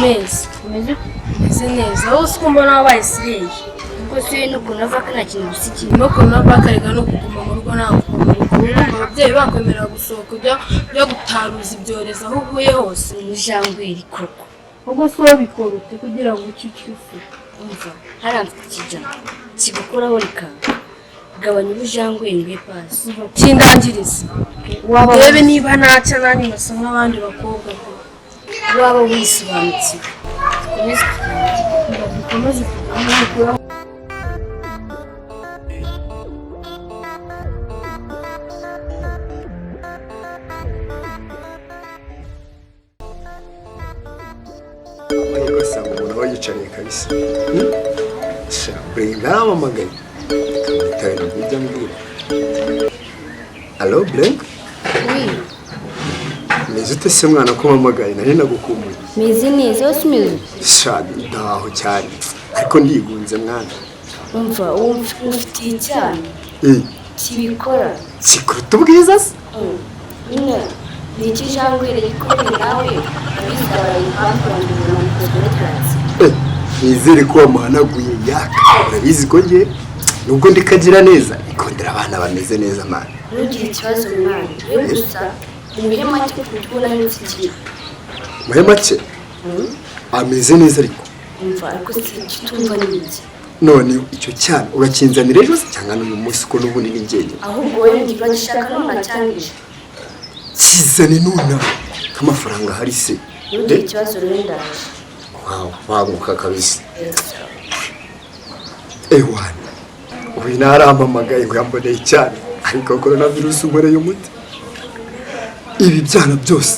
mezi meze neza aho usikumva nabaye sireye kuko se no kunava kana kintu gusiki no kunava karega no kuguma mu rugo naho ababyeyi bakwemerera gusohoka byo gutaruza ibyorezo aho uvuye hose umujangwiri koko ubwo so bikorute kugira ngo ucicuse umva haramfite kijana kigukoraho rikanga gabanya ubujangwiri pasi kindangiriza rebe niba naca nani basa nk'abandi bakobwa waba wisobanutse komeza kumukura basanga umuntu aba yicariye kabisa Bring naramamagaye kamutari n'ibyo mbwira Allo Blank meze ute se mwana ko mpamagaye nari nagukumbuye meze neza wose umeze shadi ndaho cyane ariko ndigunze mwana umva ufitiye cyane kibikora sikuruta ubwiza se ni ikijangwire gikomeye nawe bizaba impamvu y'umukozi nizere ko wamuhanaguye yaka urabizi ko nge nubwo ndikagira neza ikondera abana bameze neza mwana ntugire ikibazo mwana we gusa umuhe make kutubona n'iki muhe make ameze neza ariko umva ariko kitumva n'iki none icyo cyane urakinzanira ejo se cyangwa n'uyu munsi ko n'ubundi ni njyenyine ahubwo wowe ngiba gishaka none cyangije kizane nuna k'amafaranga hari se ntugire ikibazo rero ndaje wanguka kabisa ewana ubu narampamagaye ngo yamboneye cyane ariko coronavirus unkoreye umuti ibi byana byose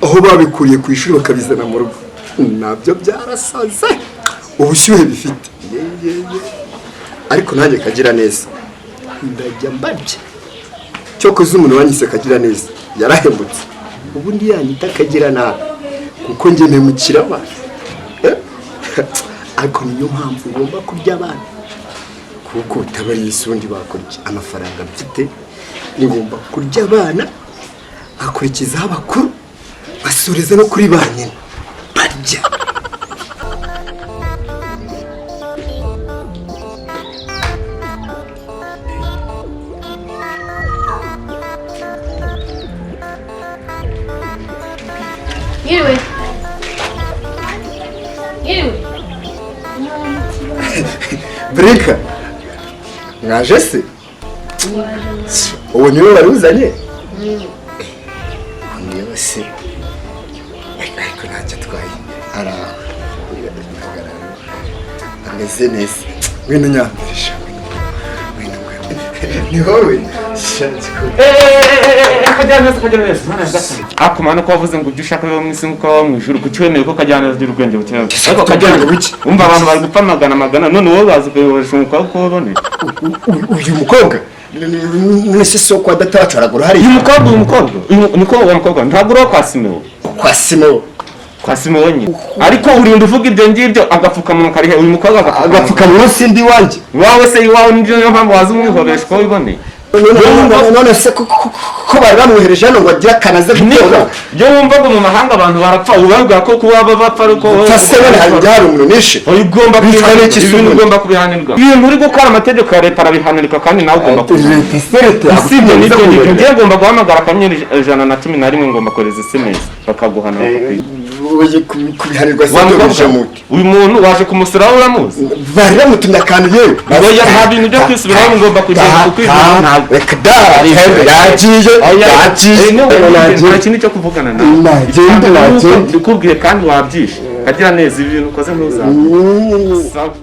aho babikuriye ku ishuri bakabizana mu rugo nabyo byarasaze ubushyuhe bifite ariko nanjye kagira neza ndajya mbabye cyo koze umuntu wanyise kagira neza yarahemutse ubundi yanyita kagira nabi kuko njye mpemukira abana ariko niyo mpamvu ngomba kurya abana kuko utabariye isundi bakurya amafaranga mfite ngomba kurya abana akurikizaho abakuru basoreza no kuri ba nyina barya Breka mwaje se ubu niwe wari uzanye niwe se ariko ntacyo atwaye ameze neza wino nyambirisha ni wowe akumana ko wavuze ngo ujye ushaka biba mu isi nk'uko waba mu ijuru kuki wemeye ko kajyana agira ubwenge bukeya ariko kajyana buke umva abantu bari gupfa magana none wowe bazi kuyoboresha umukobwa ko ubone uyu mukobwa mwese soko adatacaragura hari uyu mukobwa uwo mukobwa ntabwo uri kwa Simewo nyine ariko urinda uvuga ibyo ngibyo agapfukamunwa karihe uyu mukobwa agapfukamunwa sindi wanjye wawe se iwawe niyo mpamvu wazi umwihoresha ko wiboneye none se ko bari bamwohereje hano ngo agira kanaze gutora byo wumva ngo mu mahanga abantu barapfa ubabwira ko kuba bapfa ariko fasebone hari umuntu nishe ugomba kubihanirwa ibintu uri gukora amategeko ya leta arabihanirwa kandi nawe ugomba kubihanirwa usibye n'ibyo ngibyo ngiye ngomba guhamagara akanyenyeri 111 ngomba kohereza SMS bakaguhana kubihanirwa uyu muntu waje kumusuraho uramuzi bari bamutumye akantu yewe oya nta bintu byo kwisubiraho ngomba kugenda kukwizana reka yagiye nta kintu cyo kuvugana nawe ndikubwiye kandi wabyishe kagira neza ibi bintu ukoze ntuzabe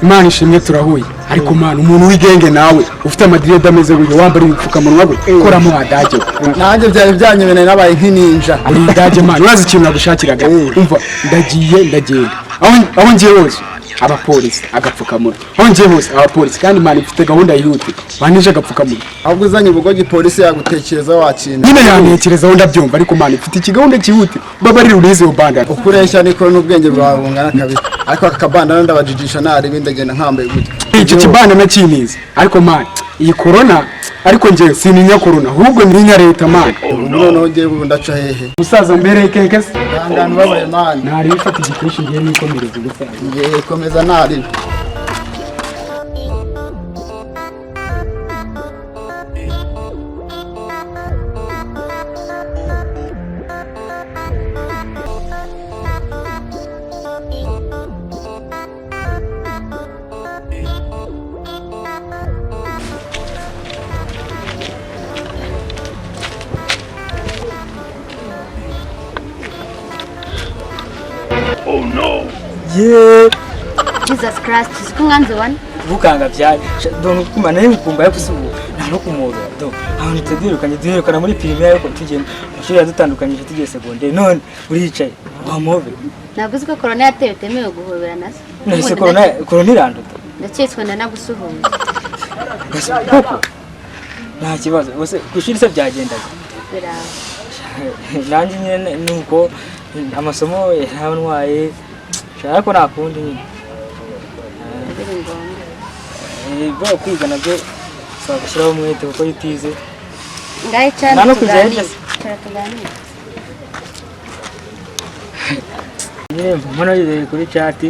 Imana ishimwe turahuye ariko mana umuntu w'igenge nawe ufite amadirede ameze gutyo wambara ibipfukamunwa gwe koramo adage nanjye byari byanyobene nabaye nk'ininja uri adage mana urazi ikintu nagushakiraga umva ndagiye ndagenda aho ngiye hose abapolisi agapfukamunwa hongeye hose abapolisi kandi mani mfite gahunda yihuta banije agapfukamunwa ahubwo uzanye ubugogi polisi yagutekereza wakinda nyine yantekerezaho ndabyumva ariko mani mfite ikigahunda cyihuta babarira urize ubandana ukureshya niko n'ubwenge bwawe bungana kabiri ariko aka kabandana ndabajijisha narebe ndagenda nkambaye gutya icyo kibanda nakimizi ariko mani iyi corona ariko nje sininya corona ahubwo ninya leta mani noneho ngiye ndaca hehe musaza mbere keke ndangana babaye mani nari bifata igikoresho ngiye nikomereza gusa ngiye komeza nari Yeah. Jesus Christ, sikunganze wani. Bukanga byari. Donc kumana n'ukumba yakusubu. Nta kumura. Donc aho nitedurukanye muri primaire ko tugenda. Mashuri yadutandukanyije tugiye secondaire. None uricaye. Wamove. Navuze ko corona yatewe temewe guhobera nasi. Nese corona iranduta. Ndaketswe ndanagusuhuza. Koko. Nta kibazo. Bose kushiri se byagendaga. Biraho. Nanjye nyine nuko amasomo yaranwaye. Ariko nakundi nyine. Biri ngombwa. Bwo kwiga nabyo saba gushyiraho umwete kuko yitize. Ngaye cyane. Nano kugerageza. Tuganira. Nyine mbona yizeye kuri chat.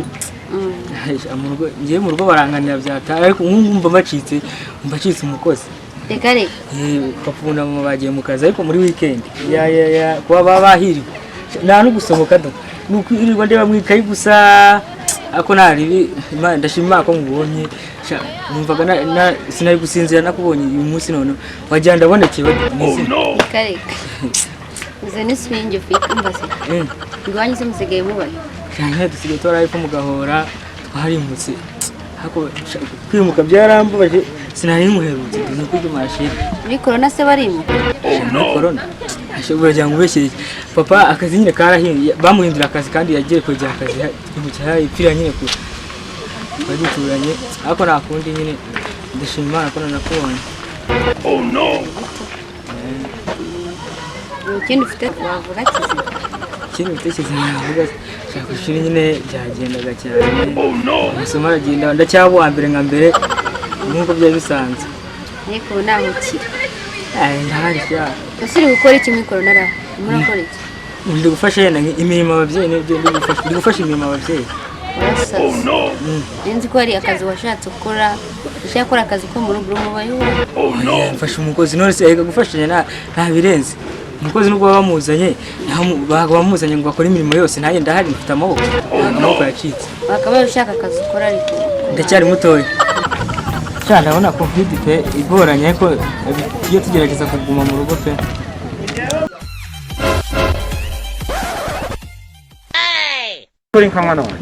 Ngiye mu rugo baranganira byatara ariko ngumva mbacitse umukozi. Reka reka. Kapfuna mu bagiye mu kazi ariko muri weekend. Ya kuba babahiriwe. Nta no gusohoka do. Nuko irirwa ndeba mwikayi gusa ako nari Imana ndashima ko ngubonye numvaga sinari gusinzira nakubonye uyu munsi none wajya ndabonekewe Reka reka. Uzane swinge ufite mbase. Ngwanye se musigaye mubaye. Cyane dusigaye twaraye mugahora twarimutse hako kwimuka byarambubaje sinari muherutse nuko byumashire Muri corona se barimo. Corona ashobora jya ngubeshyeye papa akazi nyine karahiye bamuhindura akazi kandi yagiye kujya akazi mu cyayi ipira nyine ku baduturanye ariko nakundi nyine ndashima Imana ko nakubonye. Oh no. Ikindi ufite wavuga kizi. Ikindi utekereza navuga shaka kushira nyine byagendaga cyane. Oh no. Musoma aragenda ndacyabo ambere nka mbere nkuko byari bisanzwe. Niko nahukira. Ndahari cya. Usiri gukora iki muri corona ra? Murakora iki? Ndi gufasha yena imirimo ababyeyi n'ibyo ndi gufasha imirimo ababyeyi. Oh no. Nzi ko ari akazi washatse gukora. Ushaka gukora akazi ko mu rugo mubayo. Oh no. Mfasha umukozi none se ahega gufashanya nta birenze. Umukozi nubwo bamuzanye bamuzanye ngo akore imirimo yose ntaye ndahari mfite amaboko yacitse. Bakabaye ushaka akazi ukora ariko ndacyari mutoya. Cyane ndabona covid pe igoranye ariko iyo tugerageza kuguma mu rugo pe. Kuri nkamwana wanjye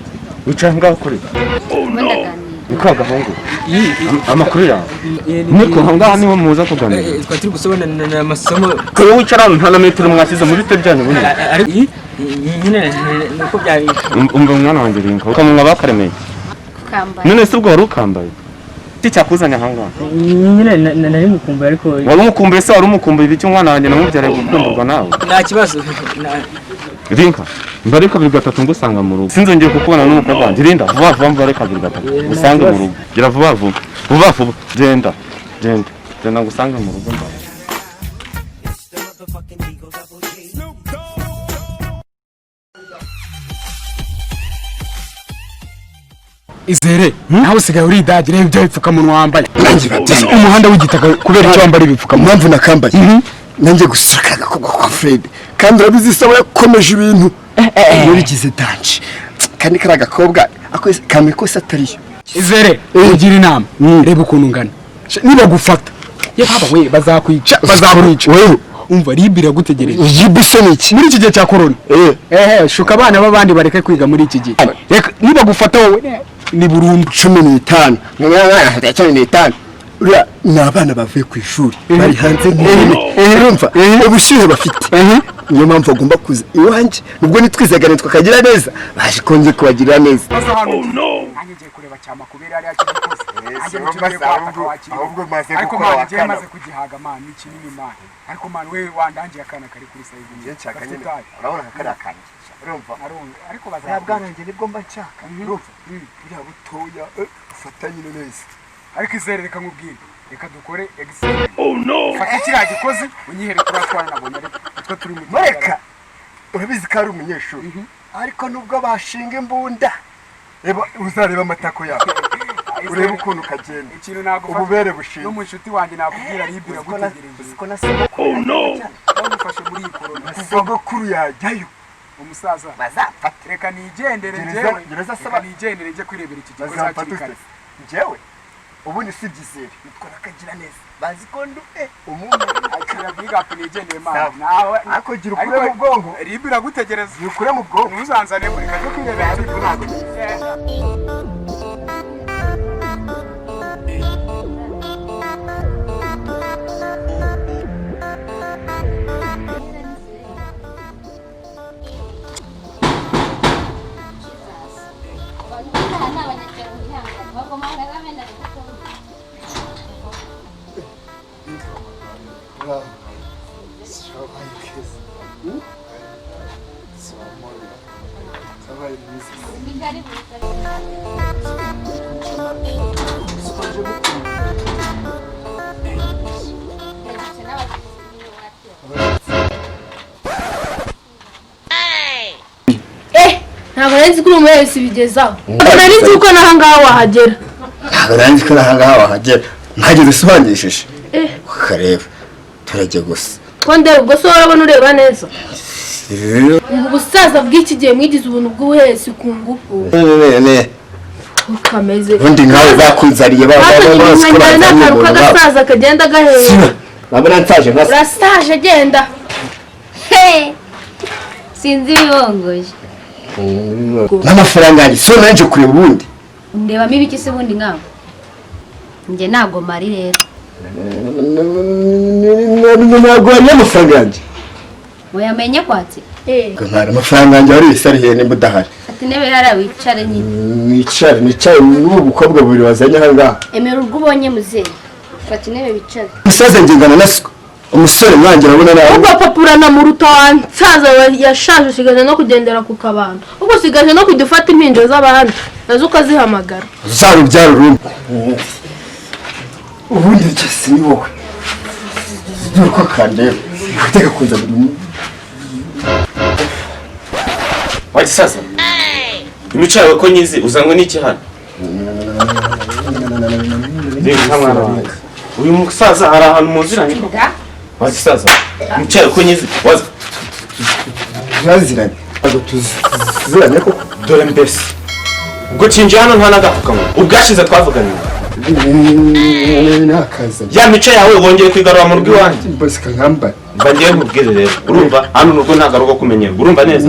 wicaye ngaho kuri ukagahungu amakuru yawe niko ngaho niho muza kuganira twatiri gusobanana amasomo ko wicara nta na metero mwasize muri te byanyu bunye nyine nuko byari umva mwana wanjye rinka ukamwa bakaremeye ukambaye none se ubwo wari ukambaye cyakuzanya hanga nyine nari mukumbuye ariko wari umukumbuye se wari umukumbuye ibiki umwana wanjye namubyare gukumburwa nawe nta kibazo rinka mbare kabiri gatatu ngusanga mu rugo sinzongeye kukubona n'umukobwa wanjye rinda vuba vuba mbare kabiri gatatu usange mu rugo gira vuba vuba genda ngusanga mu rugo mbare Izere nawe usigaye uri idage reba ibyo bipfukamunwa wambaye nanjye babyeyi umuhanda w'igitaka kubera icyo wambara ibipfukamunwa mpamvu nakambaye nanjye gusaka agakobwa kwa Fred kandi urabizi isaba yakomeje ibintu yarigize danje kandi kari agakobwa kamwe kose atariyo Izere ugira inama reba ukuntu ungana niba gufata ye baba we bazakwica wewe umva ribi iragutegereje ribi se niki muri iki gihe cya corona shuka abana b'abandi bareke kwiga muri iki gihe niba gufata wowe ni burundu 15 15 uriya ni abana bavuye ku ishuri bari hanze urumva ubushyuhe bafite niyo mpamvu agomba kuza iwanjye nubwo nitwizagane twakagira neza baje konje kubagirira neza. nanjye ngiye kureba cyama kubera ari akiri kose nanjye ngiye kwataka wakiri ahubwo maze ariko gukora man ngiye wakana. maze kugihaga man ni kinini man ariko man we wandangiye akana kari kuri side Ngiye nshaka nyine urabona akari akana urumva ariko ya bazabwa bwanange nibwo mba nshaka urumva buriya butoya ufatanye neza ariko izere reka nkubwire reka dukore excel fata kiriya gikozi unyihere kuri atwana nabonye ariko turi mu Mareka urabizi ko ari umunyeshuri ariko nubwo bashinga imbunda reba uzareba amatako yawe urebe ukuntu kagenda ikintu nago ububere bushinga no mu nshuti wanjye nakubwira libira gutegereje uko nasogokuru bamufashe muri iyi corona sogokuru yajyayo umusaza bazafata reka nigendere Gereza njyewe saba nigendere njye kwirebera iki kigo bazafata hakiri kare njyewe ubundi si byizere nitwa nakagira neza bazi ko ndu umuntu akira bigapu nigendere mana Sawa. nawe ariko gira ukure mu bwonko libira gutegereza gira ukure mu bwonko ntuzanzane muri kaje kwirebera ariko ntabwo ntabwo nari nzi ko uri umuheresi bigezaho ntabwo nari nzi ko n'aha ngaha wahagera ntabwo nanjye ko aha ngaha wahagera ntageze usobanishije ukareba turajya gusa ko ndeba ubwo se urabona ureba neza ubu busaza bw'iki gihe mwigize ubuntu bw'ubuheresi ku ngufu ukameze ubundi nkawe bakunzariye bakanyuma n'akantu k'agasaza kagenda gahera nabona nsaje nka urasaje agenda sinzi ibibongoje n'amafaranga yanjye so nanjye kureba ubundi ndebamo ibiki se bundi nkawe njye ntabwo mari rero ntabwo wariye amafaranga yanjye muyamenye kwatse nkara amafaranga yanjye wari wisariye nimba udahari ati intebe hariya wicare nyine nicaye n'ubu bukobwa bubiri wazanye aha ngaha emera urwo ubonye muzehe fata intebe wicare umusaza ngengana na siko umusore mwanjye urabona nawe ubwo papa uranamuruta wansaza yashaje usigaje no kugendera ku kabando ubwo usigaje no kujya ufata impinja z'abandi nazo ukazihamagara uzarubyara urumva ubundi ngese ni wowe dore ko kandeba uteka kuza buri munsi wagisaza imico yawe ko nyizi uzanywe n'iki hano reba mwana wanjye uyu musaza hari ahantu muziranye ko wagisaza imico yawe ko nyizi waza turaziranye ntabwo tuziranye koko dore mbese ubwo cinjiye hano nta n'agapfukamunwa ubwashize twavuganye nakaza ya mico yawe wongeye kwigarura mu rugo iwanjye bose kankambara mba ngiye nkubwire rero urumva hano nubwo ntabwo ari uko kumenyerwa urumva neza